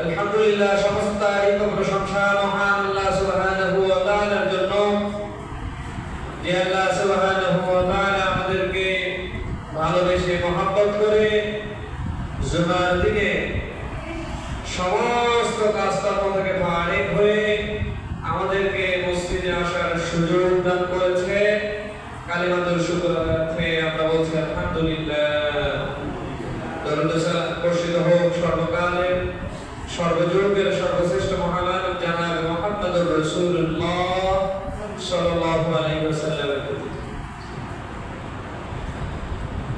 আলহামদুলিল্লাহ, সমস্ত তারিফ ও প্রশংসা মহান আল্লাহ সুবহানাহু ওয়া তাআলার জন্য, যে আল্লাহ সুবহানাহু ওয়া তাআলা আমাদেরকে ভালোবেসে মহব্বত করে জুমার দিনে সমস্ত কাজকর্ম থেকে ফারিগ হয়ে আমাদেরকে মসজিদে আসার সুযোগ দান করেছে। কালিমাতুল শুকরাতে আমরা বলছি আলহামদুলিল্লাহ। দরুদ সালাম বর্ষিত হোক সর্বকালের সর্বযুগের সর্বশ্রেষ্ঠ মহান জনাব মুহাম্মদুর রাসূলুল্লাহ সাল্লাল্লাহু আলাইহি ওয়াসাল্লামের প্রতি।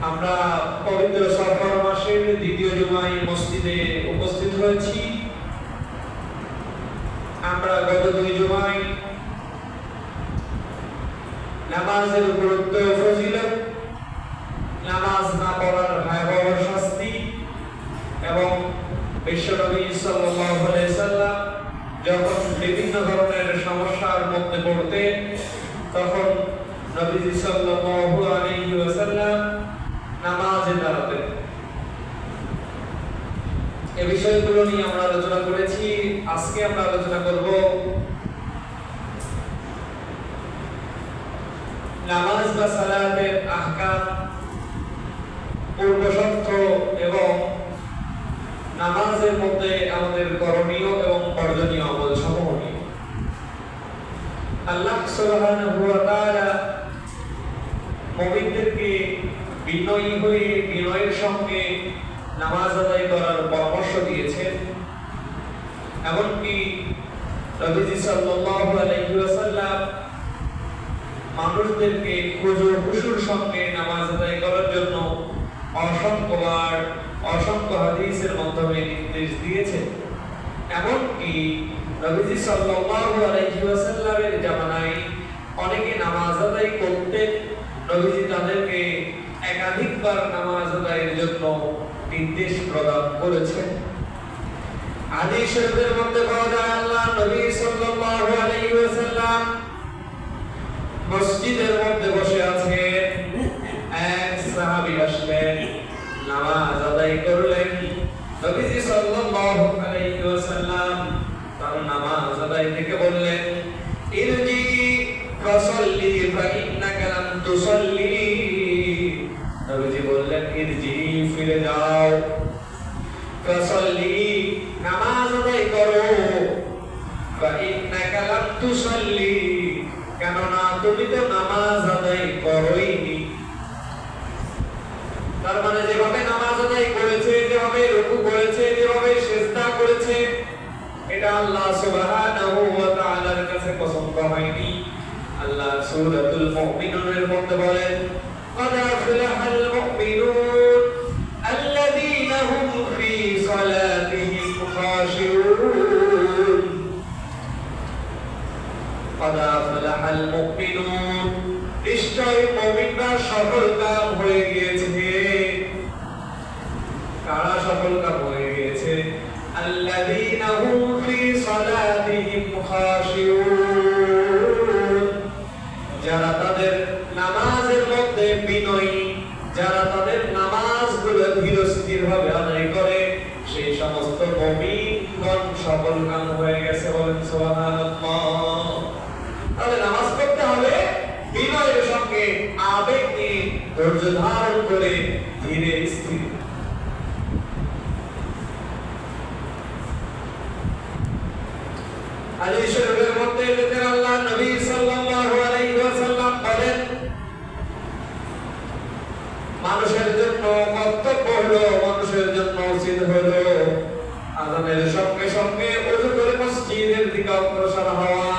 আমরা পবিত্র সফর মাসের দ্বিতীয় জুমায় মসজিদে উপস্থিত হয়েছি। আমরা গত দুই জুমায় নামাজের গুরুত্ব ও ফজিলত, নামাজ না পড়ার ভয়াবহ শাস্তি এবং বিশ্বনবী সাল্লাল্লাহু আলাইহি সাল্লাম যখন বিভিন্ন ধরনের সমস্যার মধ্যে পড়তেন তখন নবীজি সাল্লাল্লাহু আলাইহি ওয়াসাল্লাম নামাজে দাঁড়াতেন। এই বিষয়গুলো নিয়ে আমরা আলোচনা করেছি। আজকে আমরা আলোচনা করব নামাজ বা সালাতের আহকাম, পূর্বশর্ত এবং নামাজের মধ্যে আমাদের করণীয় এবং বর্জনীয় আমল সমূহ নিয়ে। আল্লাহ সুবহানাহু ওয়া তাআলা মুমিনদেরকে বিনয়ী হয়ে বিনয়ের সঙ্গে নামাজ আদায় করার পরামর্শ দিয়েছেন। এমনকি নবীজি সাল্লাল্লাহু আলাইহি ওয়াসাল্লাম মানুষদেরকে খুশুর সঙ্গে নামাজ আদায় করার জন্য অসংখ্যবার অসংখ্য হাদিসের মাধ্যমে নির্দেশ দিয়েছেন। এমনকি নবীজি সাল্লাল্লাহু আলাইহি ওয়াসাল্লামের জামানায় অনেকে নামাজ আদায় করতেন। নবীজি তাদেরকে একাধিকবার নামাজ আদায়ের জন্য নির্দেশ প্রদান করেছেন। হাদিস শরীফের মধ্যে পাওয়া যায় আল্লাহ নবী সাল্লাল্লাহু আলাইহি ওয়াসাল্লাম মসজিদের মধ্যে বসে আছেন। এক সাহাবী আসলেন, নামাজ আদায় করলেন। নবীজি সাল্লাল্লাহু আলাইহি ওয়াসাল্লাম তার নামাজ আদায় থেকে বললেন, ইরজি ফাসাল্লি ফা ইন্নাকা লাম তুসাল্লি। নবীজি বললেন, ইরজি ফিরে যাও, ফাসাল্লি নামাজ আদায় করো, ফা ইন্নাকা লাম তুসাল্লি কেননা তুমি তো নামাজ আদায় করোইনি। তার মানে যেভাবে নামাজ আদায় করেছে, যেভাবে রুকু করেছে, যেভাবে সিজদা করেছে, এটা আল্লাহ সুবহানাহু ওয়া তাআলার কাছে পছন্দ হয়নি। আল্লাহ সূরাতুল মুমিনুনের মধ্যে বলেন, قد أفلح المؤمنون الذين هم في صلاتهم خاشعون قد أفلح المؤمنون নিশ্চয় মুমিনরা সফলকাম হয়ে গিয়েছে। কারা সফলকাম হয়ে গিয়েছে? আল্লাযীনা হুম ফি সালাতিহিম খাশিউন, যারা তাদের নামাজের মধ্যে বিনয়ী, যারা তাদের নামাজগুলো ধীরস্থিরভাবে আদায় করে, সেই সমস্ত মুমিনগণ সফলকাম হয়ে গেছে। বলেন সুবহানাল্লাহ। তাহলে নামাজ পড়তে হবে বিনয়ের সঙ্গে, আবেগ নিয়ে, ধৈর্য ধারণ করে, ধীরে স্থির। হাদিস শরীফের মধ্যে লেখেন আল্লাহ নবী সাল্লাল্লাহু আলাইহি ওয়াসাল্লাম বলেন, মানুষের জন্য কর্তব্য হলো, মানুষের জন্য উচিত হলো আযানের সঙ্গে সঙ্গে ওযু করে মসজিদের দিকে অগ্রসর হওয়া।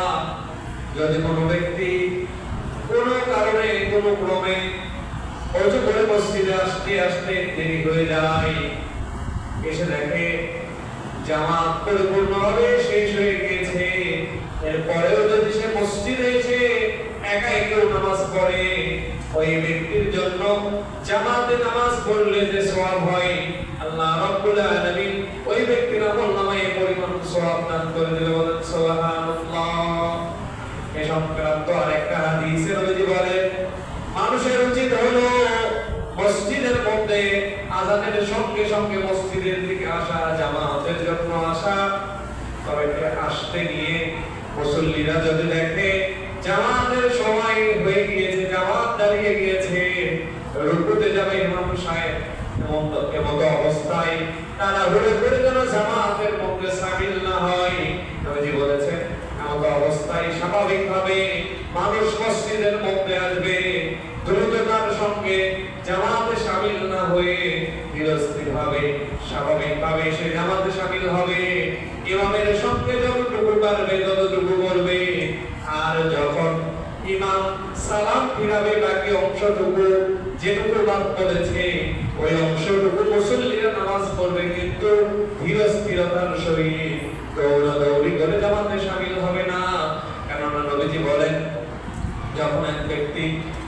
যদি কোনো ব্যক্তি কোনো কারণে কোনো ক্রমে ওযু করে মসজিদে আসতে আসতে দেরি হয়ে যায়, এসে দেখে জামাত পরিপূর্ণভাবে শেষ হয়ে গিয়েছে, এরপরেও যদি সে মসজিদে এসে একা একা নামাজ পড়ে, ওই ব্যক্তির জন্য জামাতে নামাজ পড়লে যে সওয়াব হয়, আল্লাহ রাব্বুল আলামিন ওই ব্যক্তির আমলনামায় পরিমাণ সওয়াব দান করে দিবেন। বলেন সুবহানাল্লাহ। এই সংক্রান্ত আরেকটা হাদিসে নবীজি বলেন, মানুষের উচিত হলো মসজিদের মধ্যে আযানের সঙ্গে সঙ্গে মসজিদের দিকে আসা, জামাতের জন্য আসা। তবে আসতে গিয়ে মুসল্লিরা যদি দেখে জামাতের সময় হয়ে গিয়েছে, জামাত দাঁড়িয়ে গিয়েছে, রুকুতে যাবে ইমাম সাহেব, এমন অবস্থায় তারা ঘুরে ঘুরে যেন জামাতের মধ্যে শামিল না হয়। নবীজি বলেছেন এমন অবস্থায় স্বাভাবিকভাবে মানুষ মসজিদের মধ্যে আসবে, দ্রুততার সঙ্গে জামাতে শামিল না হয়ে ধীরস্থিরভাবে স্বাভাবিকভাবে সে জামাতে শামিল হবে। ইমামের সঙ্গে যতটুকু পারবে ততটুকু করবে। আর যখন ইমাম সালাম ফিরাবে বাকি অংশটুকু যেটুকু বাদ পড়েছে ওই অংশটুকু মুসল্লিরা নামাজ পড়বে, কিন্তু ধীরস্থিরতার সহিত দৌড়াদৌড়ি করে জামাতে শামিল হবে না। কেননা নবীজি বলেন যখন এক ব্যক্তি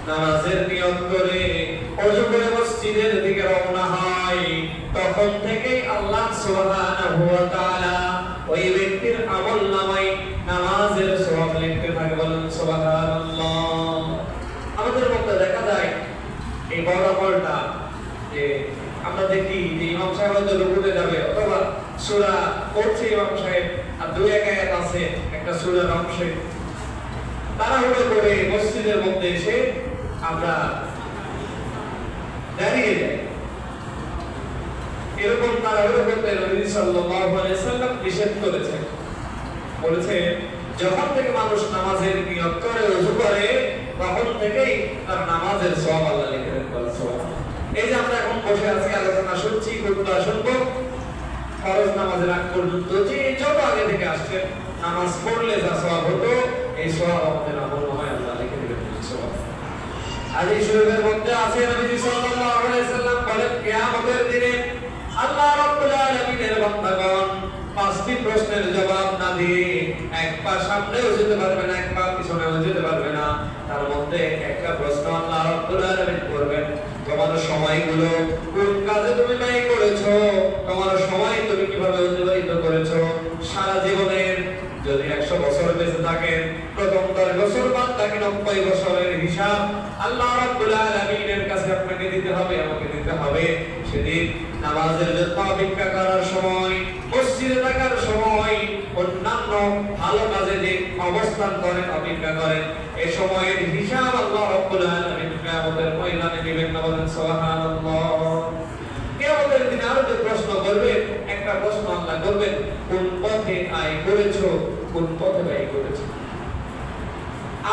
নামাজের নিয়ত করে ওযু করে মসজিদের দিকে রওনা হয়, তখন থেকেই আল্লাহ সুবহানাহু ওয়া তাআলা ওই ব্যক্তির আমলনামায় নামাজের সওয়াব লিখতে থাকে। বলেন সুবহানাল্লাহ। আমাদের মধ্যে দেখা যায় এই বড় আমলটা যে আমরা দেখি যে ইমাম সাহেব হয়তো রুকুতে যাবে অথবা সূরা পড়ছে ইমাম সাহেব, আর দুই এক আয়াত আছে একটা সূরার অংশে, তাড়াহুড়ো করে মসজিদের মধ্যে এসে আমরা দাঁড়িয়ে যাই। এরকম তাড়াহুড়ো করতে নবী সাল্লাল্লাহু আলাইহি সাল্লাম নিষেধ করেছেন। বলেছেন যখন থেকে মানুষ নামাজের নিয়ত করে ওযু করে তখন থেকেই তার নামাজের সওয়াব আল্লাহ লিখে দেন। বলেন সুবহানাল্লাহ। এই যে আমরা এখন বসে আছি, আলোচনা শুনছি, খুতবা শুনবো, ফরজ নামাজের আগ পর্যন্ত যে যত আগে থেকে আসছে নামাজ পড়লে যা সওয়াব হতো এই সওয়াব আমাদের আমলনামায় আল্লাহ লিখে দিবেন। সুবহানাল্লাহ। হাদিস শরীফের মধ্যে আছে নবী সাল্লাল্লাহু আলাইহি সাল্লাম বলেন কিয়ামতের দিনে আল্লাহ রাব্বুল আলামিনের বান্দাগণ পাঁচটি প্রশ্নের জবাব না দিয়ে এক পা সামনেও যেতে পারবে না, এক পা পিছনেও যেতে পারবে না। তার মধ্যে একটা প্রশ্ন আল্লাহ রাব্বুল আলামিন করবেন, তোমার সময়গুলো কোন কাজে তুমি ব্যয় করেছো, তোমার সময় তুমি কিভাবে অতিবাহিত করেছো। সারা জীবনের যদি 100 বছর বেঁচে থাকেন, প্রথম 10 বছর বাদ বাকি 90 বছরের হিসাব আল্লাহ রাব্বুল আলামিনের কাছে আপনাকে দিতে হবে, আমাকে দিতে হবে। সেদিন নামাজের জন্য অপেক্ষা করার সময়, মসজিদে থাকার সময়, অন্যান্য ভালো কাজে যে অবস্থান করেন, অপেক্ষা করেন, এই সময়ের হিসাব আল্লাহ রাব্বুল আলামিন কিয়ামতের ময়দানে দিবেন। বলেন সুবহানাল্লাহ। কিয়ামতের দিনে আরো যে প্রশ্ন করবে, একটা প্রশ্ন আল্লাহ করবেন, কোন পথে আয় করেছো, কোন পথে ব্যয় করেছো।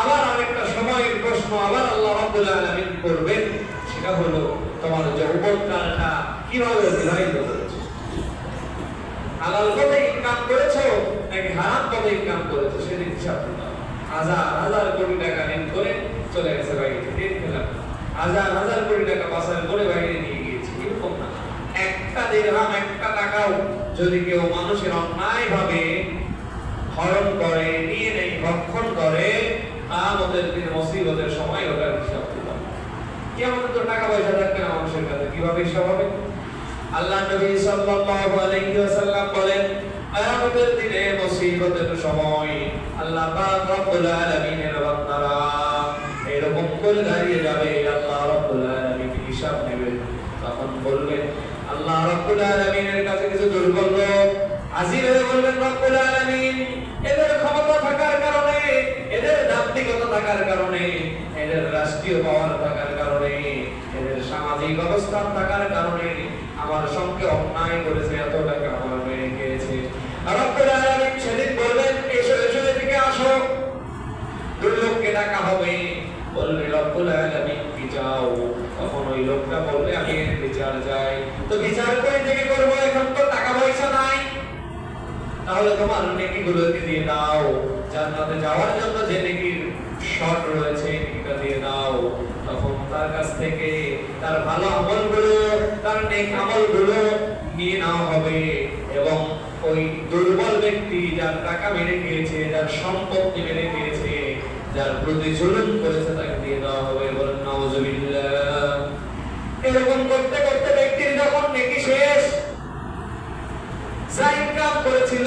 আবার আরেকটা সময়ের প্রশ্ন আবার আল্লাহ রাব্বুল আলামিন করবেন, সেটা হলো তোমার যৌবনকালটা কিভাবে অতিবাহিত করেছো। হালাল পথে ইনকাম করেছো নাকি হারাম পথে ইনকাম করেছো, সেদিন হিসাব দিতে হবে। হাজার হাজার কোটি টাকা ঋণ করে চলে গেছে বাইরে, ঋণ খেলাম, হাজার হাজার কোটি টাকা পাচার করে বাইরে নিয়ে গিয়েছে, এরকম না। একটা দিরহাম, একটা টাকাও যদি কেউ মানুষের অন্যায় ভাবে হরণ করে, নিয়ে নেই, ভক্ষণ করে, কিয়ামতের দিন মুসিবতের সময় ওটার হিসাব দিতে হবে। কিয়ামতে তো টাকা পয়সা থাকবে না মানুষের কাছে, কিভাবে হিসাব হবে? আল্লাহ নবী সাল্লাল্লাহু আলাইহি ওয়াসাল্লাম বলেন কিয়ামতের দিনে মুসিবতের সময় আল্লাহ পাক রব্বুল আলামিনের বান্দারা এরকম করে দাঁড়িয়ে যাবে, আল্লাহ রব্বুল আলামিন হিসাব নেবেন। তখন বলবেন আল্লাহ রব্বুল আলামিনের কাছে কিছু দুর্বল লোক হাজির হয়ে বলবেন, রব্বুল আলামিন এদের ক্ষমতা থাকার কারণে, এদের দাম্ভিকতা থাকার কারণে, এদের রাষ্ট্রীয় পাওয়ার থাকার কারণে, এদের সামাজিক অবস্থান থাকার কারণে আমার সঙ্গে অন্যায় করেছে, এত টাকা আমার মেয়ে খেয়েছে। রব্বুল আলামিন সেদিন বলবেন এসো এসো এদিকে আসো। দুই লোককে ডাকা হবে, বলবে রব্বুল আলামিন কি চাও। তখন ওই লোকটা বলবে আমি এর বিচার চাই। তো বিচার করে থেকে করব, এখন তো টাকা পয়সা নাই, তাহলে তোমার নেকিগুলোকে দিয়ে দাও, জান্নাতে যাওয়ার জন্য যে নেকির শর্ত রয়েছে এটা দিয়ে দাও। তখন তার কাছ থেকে তার ভালো আমলগুলো, তার নেক আমলগুলো নিয়ে নেওয়া হবে এবং ওই দুর্বল ব্যক্তি যার টাকা মেরে খেয়েছে, যার সম্পত্তি মেরে খেয়েছে, যার প্রতি জুলুম করেছে তাকে দিয়ে দেওয়া হবে। বলেন নাউযুবিল্লাহ। এরকম করতে করতে ব্যক্তির যখন নেকি শেষ, যা ইনকাম করেছিল,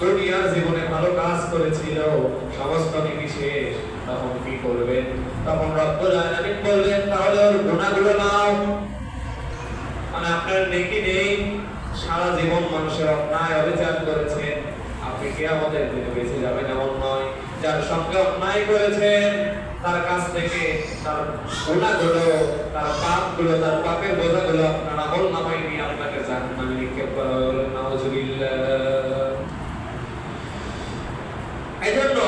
দুনিয়ার জীবনে ভালো কাজ করেছিল, সমস্ত নেকি শেষ, তখন কি করবেন? তখন রব্বুল আলামিন বলবেন তাহলে ওর গুনাহগুলো নাও। মানে আপনার নেকি নেই, সারা জীবন মানুষের অন্যায় অবিচার করেছেন, আপনি কিয়ামতের দিনে বেঁচে যাবেন এমন নয়। যার সঙ্গে অন্যায় করেছেন তার কাছ থেকে তার গুনাহগুলো, তার পাপগুলো, তার পাপের বোঝাগুলো আপনার আমল নামায় নিয়ে আপনাকে জাহান্নামে নিক্ষেপ করা হবে। নাউজুবিল্লাহ। এজন্য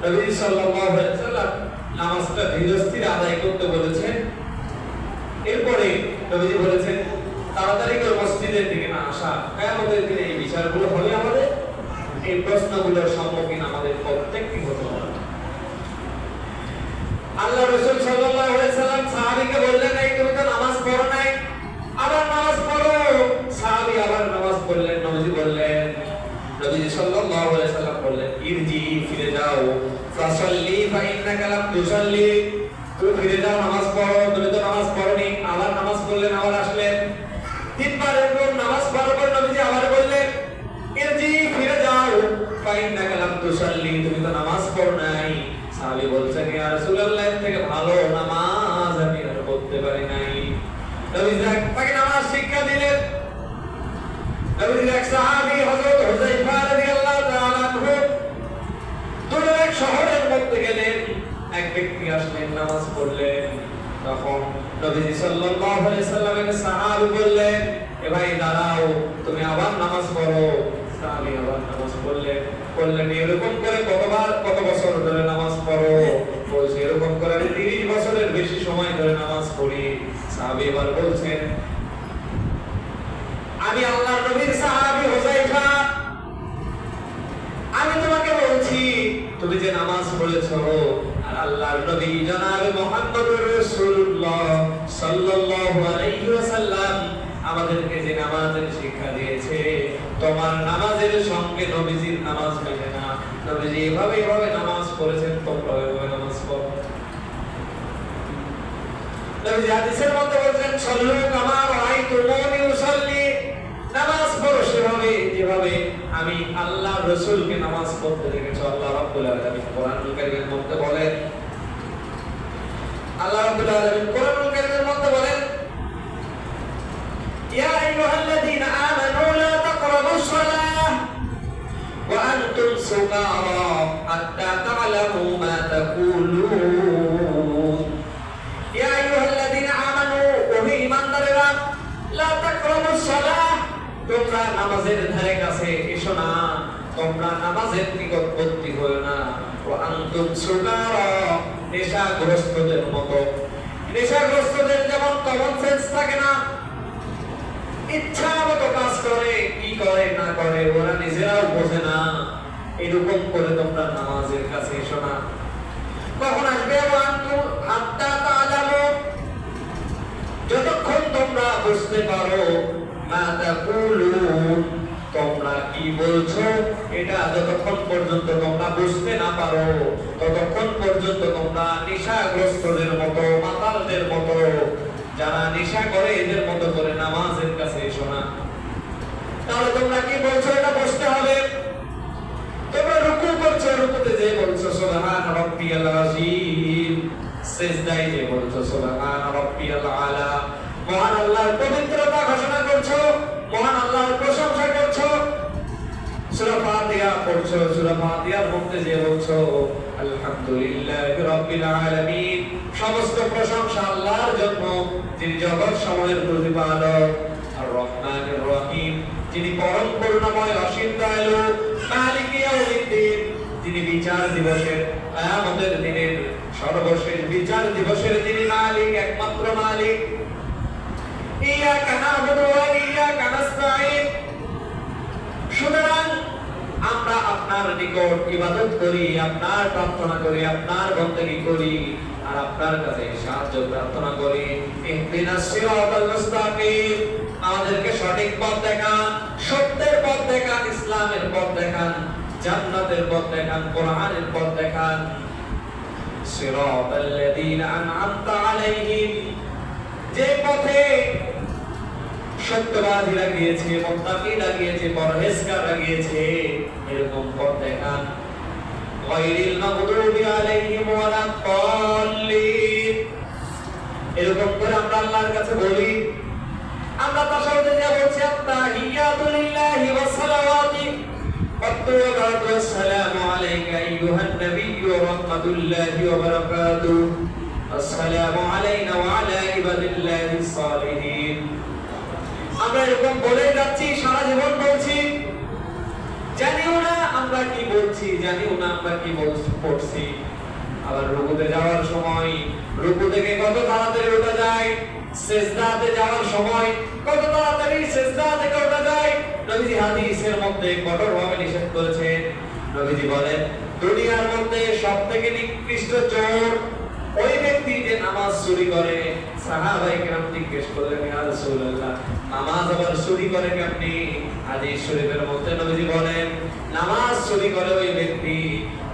নবী সাল্লাল্লাহু আলাইহি ওয়াসাল্লাম নামাজটা ধীরস্থির আদায় করতে বলেছেন। এরপরে নবীজি বলেছেন তাড়াতাড়ি করে মসজিদের দিকে না আসা, কিয়ামতের দিনে এই বিচারগুলো হবে আমাদের, এই প্রশ্নগুলোর সম্মুখীন আমাদের প্রত্যেককে হতে হবে। আল্লাহ রাসূল সাল্লাল্লাহু আলাইহি সাল্লাম সাহাবীকে বললেন, এই তুমি তো নামাজ পড়ো নাই, আবার নামাজ পড়ো। সাহাবী আবার নামাজ পড়লেন। নবীজি বললেন, নবীজি সাল্লাল্লাহু আলাইহি সাল্লাম বললেন, ইরজি, ফিরে যাও, ফাসাল্লি ফা ইন্নাকা লাম তুসাল্লি, তুমি ফিরে যাও, নামাজ পড়ো, তুমি তো নামাজ পড়োনি। আবার নামাজ পড়লেন, আবার আসলেন। তিনবার এরকম নামাজ পড়ার পর নবীজি আবার বললেন, ইরজি, ফিরে যাও, ফা ইন্নাকা লাম তুসাল্লি, তুমি তো নামাজ পড়ো নাই। সাহাবী বলছেন, ইয়া রাসূলুল্লাহ, এর থেকে ভালো নামাজ আমি আর পড়তে পারি নাই। নবীজি তাকে নামাজ শিক্ষা দিলেন। নবীজির এক সাহাবী হযরত হুযায়ফা রাদিয়াল্লাহু তাআলা আনহু দূরের এক শহরের মধ্যে গেলেন, এক ব্যক্তি আসলেন, নামাজ পড়লেন। তখন নবীজি সাল্লাল্লাহু আলাইহি সাল্লামের সাহাবী বললেন, এ ভাই দাঁড়াও, তুমি আবার নামাজ পড়ো। সাহাবী আবার নামাজ পড়লেন, এরকম করে কত বছর ধরে নামাজ পড়ো? বলছে, এরকম করে আমি 30 বছরের বেশি সময় ধরে নামাজ পড়ি। সাহাবী এবার বলছেন, আমি আল্লাহর নবীর সাহাবী হুযায়ফা, আমি তোমাকে বলছি, তুমি যে নামাজ পড়েছো, আর আল্লাহর নবী জনাবে মুহাম্মদুর রাসূলুল্লাহ সাল্লাল্লাহু আলাইহি ওয়াসাল্লাম আমাদেরকে যে নামাজের শিক্ষা দিয়েছে, তোমার নামাজের সঙ্গে নবীজির নামাজ মেলে না। নবীজি এভাবে নামাজ পড়েছেন, তোমরা এভাবে নামাজ পড়ো। নবীজি হাদিসের মধ্যে বলেন, সাল্লু কামা রাআইতুমুনি উসাল্লি, নামাজ পড়ো সেভাবে যেভাবে আমি আল্লাহ রাসূলকে নামাজ পড়তে দেখেছি। আল্লাহ রাব্বুল আলামিন কোরআনুল কারীমের মধ্যে বলেন, আল্লাহ রাব্বুল আলামিন কোরআনুল কারীমের মধ্যে বলেন, ইয়া আইয়ুহাল্লাযীনা আমানু লা তাকরাবুস সালাহ ওয়া আনতুম সুকারা হাত্তা তা'লামু মা তাকুলুন। ইয়া আইয়ুহাল্লাযীনা আমানু, ওহে ঈমানদারেরা, লা তাকরাবুস সালাহ, তোমরা নামাজের ধারে কাছে এসো না, তোমরা নামাজের নিকটবর্তী হয়ো না। ওয়া আনতুম সুকারা, নেশাগ্রস্তদের মতো। নেশাগ্রস্তদের যেমন কমন সেন্স থাকে না, ইচ্ছা মতো কাজ করে, কি করে না করে ওরা নিজেরাও বোঝে না, এরকম করে তোমরা নামাজের কাছে এসো না। কখন আসবে? ওয়া আনতুম হাত্তা তা'লামু, যতক্ষণ তোমরা বুঝতে পারো, মা তাকুলুন, তোমরা কি বলছো, এটা যতক্ষণ পর্যন্ত তোমরা বুঝতে না পারো, ততক্ষণ পর্যন্ত তোমরা নেশাগ্রস্তদের মতো, মাতালদের মতো, যারা নেশা করে এদের মতো করে নামাজের কাছে এসো না। তাহলে তোমরা কি বলছো এটা বুঝতে হবে। তোমরা রুকু করছো, রুকুতে যে বলছো সুবহান রাব্বিয়াল আযীম, সিজদায় যে বলছো সুবহান রাব্বিয়াল আলা, মহান আল্লাহর পবিত্রতা ঘোষণা করছো, মহান আল্লাহর প্রশংসা করছো। সূরা ফাতিহা পড়ছো, সূরা ফাতিহার মধ্যে যে বলছো আলহামদুলিল্লাহি রাব্বিল আলামিন, সমস্ত প্রশংসা আল্লাহর জন্য, যিনি জগৎ সমূহের প্রতিপালক, আর রহমানির রহিম, যিনি পরম করুণাময় অসীম দয়ালু, মালিক ইয়াউমিদ্দিন, যিনি বিচার দিবসের, কিয়ামতের দিনের সর্বশেষ বিচার দিবসের যিনি মালিক, একমাত্র মালিক। ইয়াকা না'বুদু ওয়া ইয়াকা নাস্তাঈন, সুতরাং আমরা আপনার নিকট ইবাদত করি, আপনার প্রার্থনা করি, আপনার বন্দেগী করি, আর আপনার কাছে সাহায্য প্রার্থনা করি। ইহদিনাস সিরাতাল মুস্তাকিম, আমাদেরকে সঠিক পথ দেখান, সত্যের পথ দেখান, ইসলামের পথ দেখান, জান্নাতের পথ দেখান, কোরআনের পথ দেখান। সিরাতাল্লাযীনা আন'আমতা আলাইহিম, যে পথে সত্যবাদীরা গিয়েছে, মুত্তাকিরা গিয়েছে, পরহেজগাররা গিয়েছে, এরকম পথ দেখান। গায়রিল মাগদুবি আলাইহিম ওয়ালাদ দাল্লিন, এরকম করে আমরা আল্লাহর কাছে বলি। আমরা তাশাহুদে যা বলছি আত্তাহিয়াতু লিল্লাহি ওয়াস সালাওয়াতি والصلاة والسلام عليك أيها النبي ورحمة الله وبركاته السلام علينا وعلى عباد الله الصالحين আমরা এরকম বলে যাচ্ছি সারা জীবন বলছি জানিও না আমরা কি বলছি জানিও না আমরা কি পড়ছি আবার রুকুতে যাওয়ার সময় রুকু থেকে কত তাড়াতাড়ি ওঠা যায় সিজদাতে যাওয়ার সময় কত তাড়াতাড়ি সিজদা থেকে ওঠা যায় নবীজি হাদিসের মধ্যে কঠোরভাবে নিষেধ করেছেন নবীজি বলেন দুনিয়ার মধ্যে সবথেকে নিকৃষ্ট চোর ওই ব্যক্তি যে নামাজ চুরি করে সাহাবায়ে কেরাম জিজ্ঞেস করলেন ইয়া রাসূলুল্লাহ নামাজ আবার চুরি করে কেমনি হাদিস শরীফের মধ্যে নবীজি বলেন নামাজ চুরি করে ওই ব্যক্তি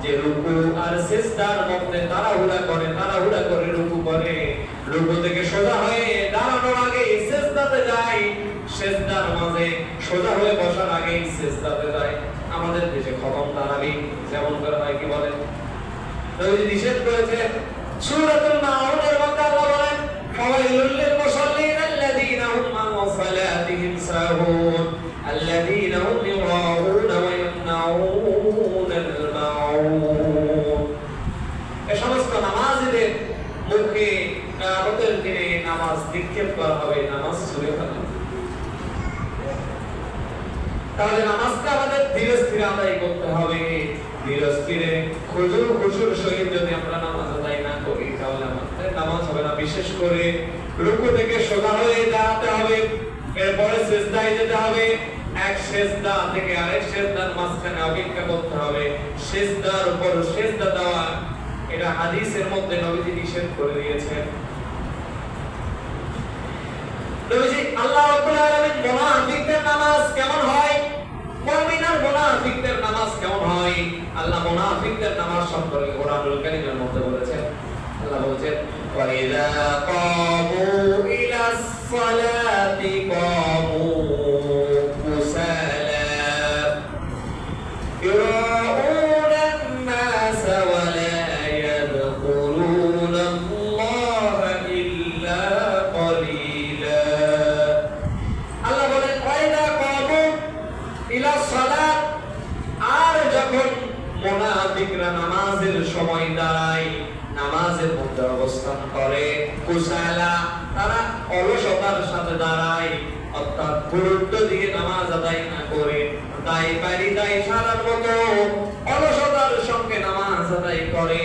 যে রুকু আর সিজদার মধ্যে তাড়াহুড়া করে রুকু করে রুকু থেকে সোজা হয়ে দাঁড়ানোর আগে সিজদাতে যায় সিজদার মাঝে সোজা হয়ে বসার আগে সিজদাতে যায় আমাদের দেশে খতম তারাবি যেমন করে হয় কি বলেন নবীজি নিষেধ করেছেন সূরাতুল মাউনের মধ্যে আল্লাহ বলেন ফাওয়াইলুল লিল মুসাল্লিন আল্লাযীনা হুম আন সালাতিহিম সাহুন আল্লাযীনা হুম ইরাউনা ওয়া ইয়ামনাউনাল মাউন এই সমস্ত নামাজীদের মুখে কিয়ামতের দিনে নামাজ নিক্ষেপ করা হবে নামাজ চুরি হবে তাহলে নামাজটা আমাদের ধীরে স্থিরে আদায় করতে হবে ধীরে স্থিরে খুশুর সহিত যদি আমরা নামাজ আদায় না করি তাহলে আমাদের নামাজ হবে না বিশেষ করে রুকু থেকে সোজা হয়ে দাঁড়াতে হবে এরপরে সিজদায় যেতে হবে এক সিজদা থেকে আরেক সিজদার মাঝখানে অপেক্ষা করতে হবে সিজদার উপর সিজদা দেওয়া এটা হাদিসের মধ্যে নবীজি নিষেধ করে দিয়েছেন নবীজি আল্লাহ রাব্বুল আলামিন মুনাফিকদের নামাজ কেমন হয় মুমিন আর মুনাফিকদের নামাজ কেমন হয় আল্লাহ মুনাফিকদের নামাজ সম্পর্কে কোরআনুল কারীমের মধ্যে বলেছেন আল্লাহ বলেছেন ওয়া ইযা কামু ইলাস সালাতি কামু কুসালা ইউরাউনা আন-নাস ওয়া লা ইয়াযকুরুনা আল্লাহ ইল্লা ক্বালিলা আল্লাহ বলেন ওয়া ইযা কামু ইলা সালাত আর যখন মুনাফিকরা নামাজের সময় দাঁড়ায় নামাজের মধ্যে অবস্থান করে কুসালা তারা অলসতার সাথে দাঁড়ায় অর্থাৎ গুরুত্ব দিয়ে নামাজ আদায় না করে দাই পারি দাই সারার মতো অলসতার সঙ্গে নামাজ আদায় করে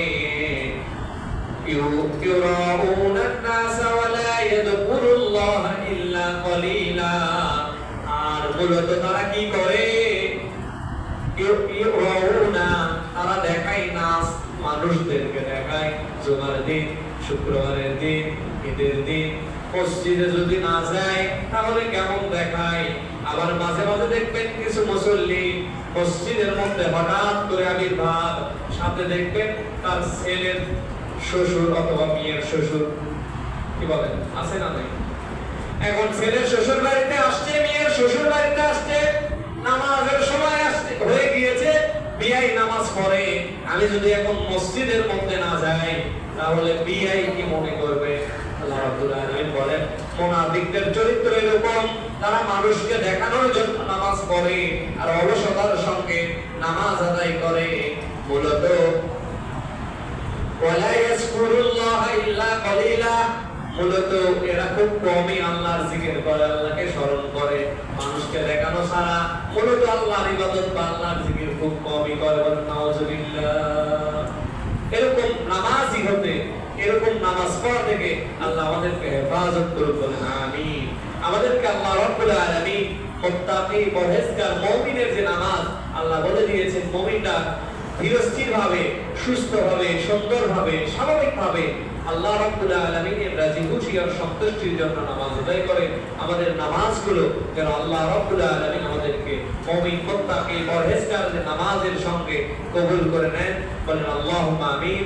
ইউরাউনা আন-নাস ওয়া লা ইয়াযকুরুল্লাহ ইল্লা ক্বালিলা আর মূলত তারা কি করে তারা দেখায় নাচ মানুষদেরকে দেখায় জুমার দিন শুক্রবারের দিন ঈদের দিন মসজিদে যদি না যায় তাহলে কেমন দেখায় আবার মাঝে মাঝে দেখবেন কিছু মুসল্লি মসজিদের মধ্যে হঠাৎ করে আবির্ভাব সাথে দেখবেন তার ছেলের শ্বশুর অথবা মেয়ের শ্বশুর কি বলেন আছে না নাই এখন ছেলের শ্বশুর বাড়িতে আসছে মেয়ের শ্বশুর বাড়িতে আসছে নামাজের সময় আসছে হয়ে গিয়েছে বিয়াই নামাজ পড়ে আমি যদি এখন মসজিদের মধ্যে না যাই তাহলে বিয়াই কি মনে করবে আল্লাহ রাব্বুল আলামিন বলেন মুনাফিকদের চরিত্র এরকম তারা মানুষকে দেখানোর জন্য নামাজ পড়ে আর অলসতার সঙ্গে নামাজ আদায় করে মূলত ওয়ালা ইয়াজকুরুল্লাহ ইল্লা ক্বালিলা মূলত এরা খুব কমই আল্লাহর জিকির করে আল্লাহকে স্মরণ করে মানুষকে দেখানো ছাড়া মূলত আল্লাহর ইবাদত বা আল্লাহর জিকির খুব কমই করে বলেন নাউজুবিল্লাহ এরকম নামাজি হতে এরকম নামাজ পড়া থেকে আল্লাহ আমাদেরকে হেফাজত করুন বলেন আমিন আমাদেরকে আল্লাহ রাব্বুল আলামিন মুত্তাকি পরহেজগার মুমিনের যে নামাজ আল্লাহ বলে দিয়েছেন মুমিনরা ধীরস্থিরভাবে সুস্থভাবে সুন্দরভাবে স্বাভাবিকভাবে আল্লাহ রাব্বুল আলামিনের রাজি খুশি আর সন্তুষ্টির জন্য নামাজ আদায় করে আমাদের নামাজগুলো যেন আল্লাহ রাব্বুল আলামিন আমাদেরকে মুমিন মুত্তাকি পরহেজগারদের নামাজের সঙ্গে কবুল করে নেন বলেন আল্লাহুম্মা আমিন।